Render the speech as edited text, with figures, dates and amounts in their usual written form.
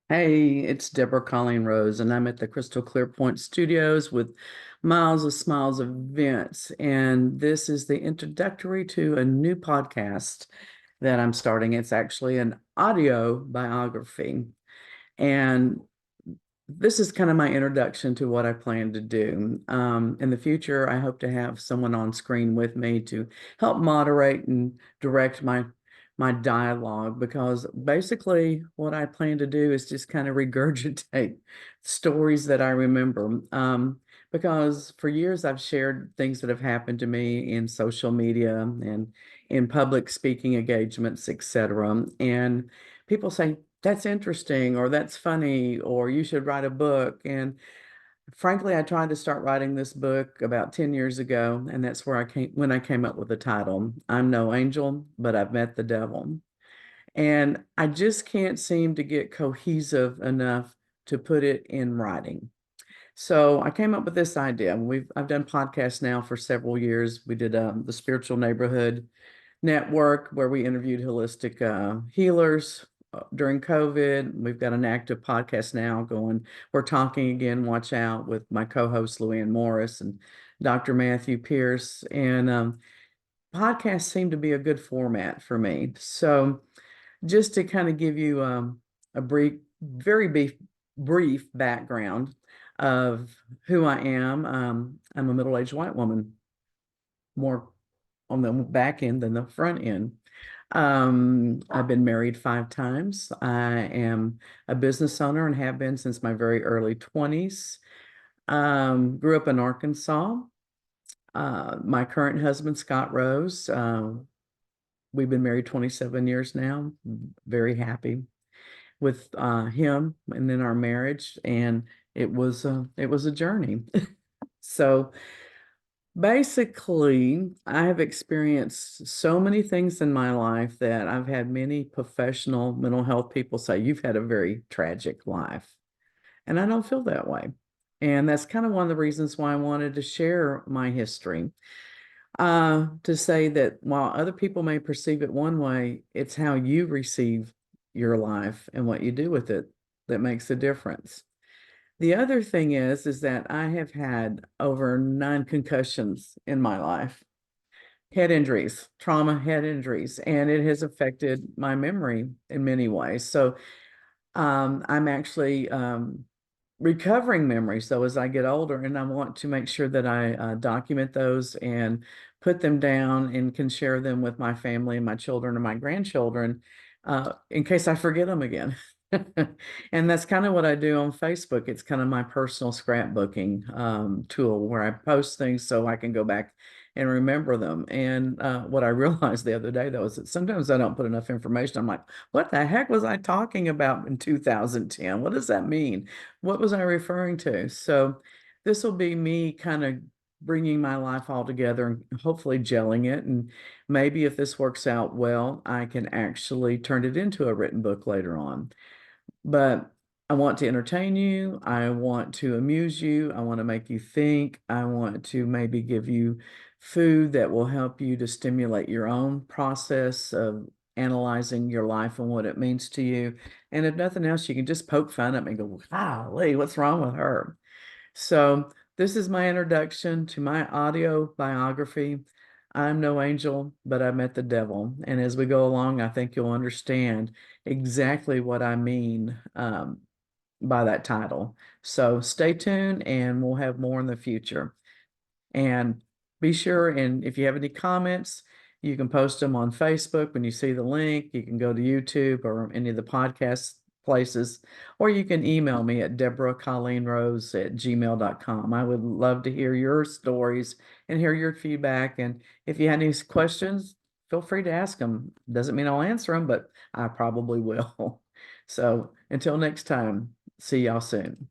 Hey, it's Deborah Colleen Rose, and I'm at the Crystal Clear Point Studios with Miles of Smiles events. And this is the introductory to a new podcast that I'm starting. It's actually an audio biography. And this is kind of my introduction to what I plan to do. In the future, I hope to have someone on screen with me to help moderate and direct my dialogue because basically what I plan to do is just kind of regurgitate stories that I remember. Because for years I've shared things that have happened to me in social media and in public speaking engagements, etc. And people say, that's interesting, or that's funny, or you should write a book. And frankly, I tried to start writing this book about 10 years ago, and that's where I came up with the title. I'm no angel, but I've met the devil. And I just can't seem to get cohesive enough to put it in writing. So I came up with this idea. I've done podcasts now for several years. We did the Spiritual Neighborhood Network where we interviewed holistic healers during COVID. We've got an active podcast now going. We're talking again, watch out, with my co-host Louanne Morris and Dr. Matthew Pierce. And podcasts seem to be a good format for me. So just to kind of give you a brief background of who I am. I'm a middle-aged white woman, more on the back end than the front end. I've been married 5 times. I am a business owner and have been since my very early 20s. Grew up in Arkansas. My current husband, Scott Rose, we've been married 27 years now. Very happy with him and then our marriage, and it was a journey. So basically, I have experienced so many things in my life that I've had many professional mental health people say, you've had a very tragic life. And I don't feel that way. And that's kind of one of the reasons why I wanted to share my history. To say that while other people may perceive it one way, it's how you receive your life and what you do with it that makes a difference. The other thing is that I have had over 9 concussions in my life, head injuries, trauma head injuries, and it has affected my memory in many ways. So I'm actually recovering memory. So as I get older, and I want to make sure that I document those and put them down and can share them with my family and my children and my grandchildren in case I forget them again. And that's kind of what I do on Facebook. It's kind of my personal scrapbooking tool where I post things so I can go back and remember them. And what I realized the other day, though, is that sometimes I don't put enough information. I'm like, what the heck was I talking about in 2010? What does that mean? What was I referring to? So this will be me kind of bringing my life all together and hopefully gelling it. And maybe if this works out well, I can actually turn it into a written book later on. But I want to entertain you. I want to amuse you. I want to make you think. I want to maybe give you food that will help you to stimulate your own process of analyzing your life and what it means to you. And if nothing else, you can just poke fun at me and go, golly, what's wrong with her? So this is my introduction to my audio biography. I'm no angel, but I met the devil. And as we go along, I think you'll understand exactly what I mean by that title. So stay tuned and we'll have more in the future. And be sure, and if you have any comments, you can post them on Facebook. When you see the link, you can go to YouTube or any of the podcast places, or you can email me at deborahcolleenrose@gmail.com. I would love to hear your stories and hear your feedback. And if you have any questions, feel free to ask them. Doesn't mean I'll answer them, but I probably will. So until next time, see y'all soon.